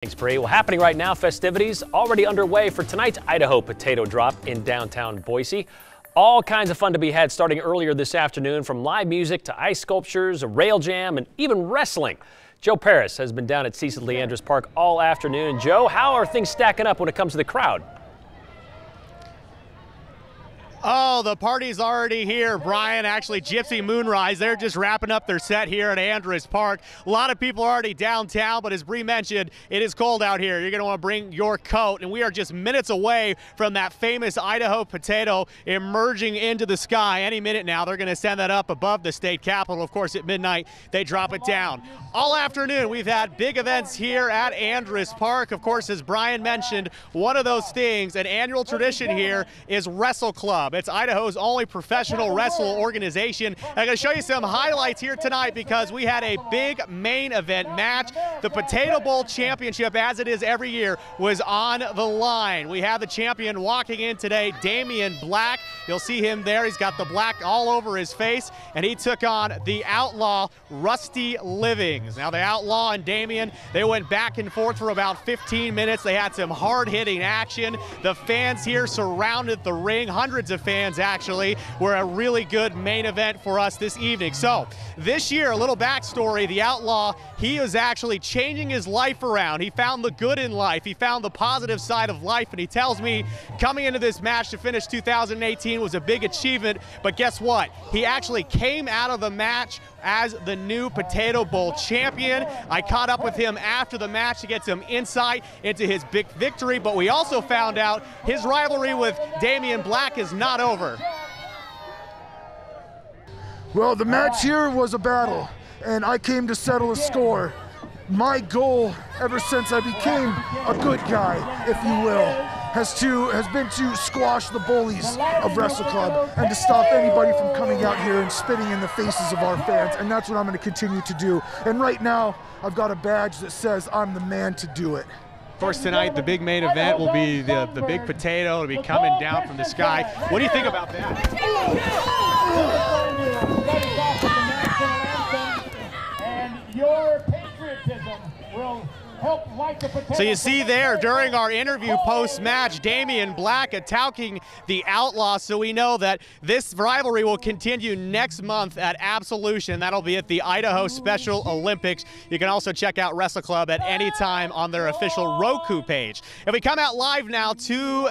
Spree. Well, happening right now, festivities already underway for tonight's Idaho Potato Drop in downtown Boise. All kinds of fun to be had starting earlier this afternoon, from live music to ice sculptures, a rail jam, and even wrestling. Joe Paris has been down at Cecil Leandros Park all afternoon. And Joe, how are things stacking up when it comes to the crowd? Oh, the party's already here, Brian. Actually, Gypsy Moonrise, they're just wrapping up their set here at Andrus Park. A lot of people are already downtown, but as Bree mentioned, it is cold out here. You're going to want to bring your coat, and we are just minutes away from that famous Idaho potato emerging into the sky. Any minute now, they're going to send that up above the state capitol. Of course, at midnight, they drop it down. All afternoon, we've had big events here at Andrus Park. Of course, as Brian mentioned, one of those things, an annual tradition here, is Wrestle Club. It's Idaho's only professional wrestle organization. I'm going to show you some highlights here tonight because we had a big main event match. The Potato Bowl Championship, as it is every year, was on the line. We have the champion walking in today, Damian Black. You'll see him there. He's got the black all over his face, and he took on the outlaw, Rusty Livings. Now, the outlaw and Damian, they went back and forth for about 15 minutes. They had some hard-hitting action. The fans here surrounded the ring, hundreds of fans actually, were a really good main event for us this evening. So this year, a little backstory, the outlaw, he is actually changing his life around. He found the good in life. He found the positive side of life, and he tells me coming into this match to finish 2018 was a big achievement, but guess what? He actually came out of the match as the new Potato Bowl champion. I caught up with him after the match to get some insight into his big victory, but we also found out his rivalry with Damian Black is not over. Well, the match here was a battle, and I came to settle a score. My goal, ever since I became a good guy, if you will, has been to squash the bullies of Wrestle Club and to stop anybody from coming out here and spitting in the faces of our fans, and that's what I'm going to continue to do. And right now, I've got a badge that says I'm the man to do it. Of course, tonight the big main event will be the big potato to be coming down from the sky. What do you think about that? And your patriotism will help light the potato. So you see there during our interview post-match, Damian Black attacking the outlaw, so we know that this rivalry will continue next month at Absolution. That'll be at the Idaho Special Olympics. You can also check out Wrestle Club at any time on their official Roku page. If we come out live now to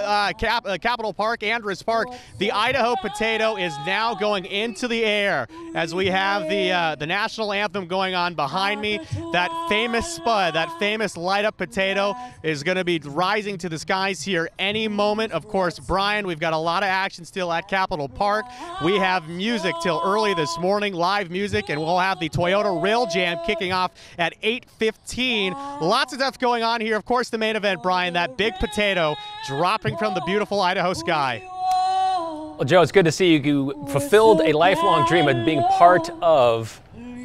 Capitol Park, Andrus Park, the Idaho Potato is now going into the air as we have the national anthem going on behind me. That famous spud, that famous light up potato is going to be rising to the skies here any moment. Of course, Brian, we've got a lot of action still at Capitol Park. We have music till early this morning, live music, and we'll have the Toyota Rail Jam kicking off at 8:15. Lots of stuff going on here. Of course, the main event, Brian, that big potato dropping from the beautiful Idaho sky. Well, Joe, it's good to see you fulfilled a lifelong dream of being part of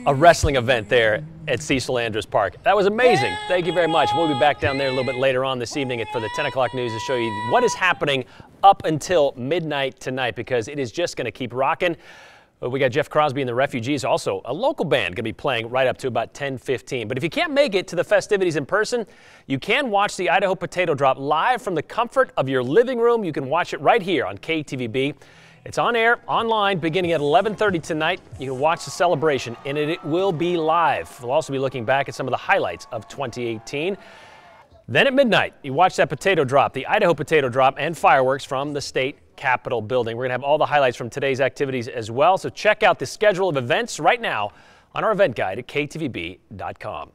a wrestling event there at Cecil Leandros Park. That was amazing. Thank you very much. We'll be back down there a little bit later on this evening for the 10 o'clock news to show you what is happening up until midnight tonight, because it is just going to keep rocking. We got Jeff Crosby and the Refugees, also a local band, going to be playing right up to about 10:15. But if you can't make it to the festivities in person, you can watch the Idaho Potato Drop live from the comfort of your living room. You can watch it right here on KTVB. It's on air, online, beginning at 11:30 tonight. You can watch the celebration, and it will be live. We'll also be looking back at some of the highlights of 2018. Then at midnight, you watch that potato drop, the Idaho Potato Drop, and fireworks from the state capitol building. We're going to have all the highlights from today's activities as well, so check out the schedule of events right now on our event guide at ktvb.com.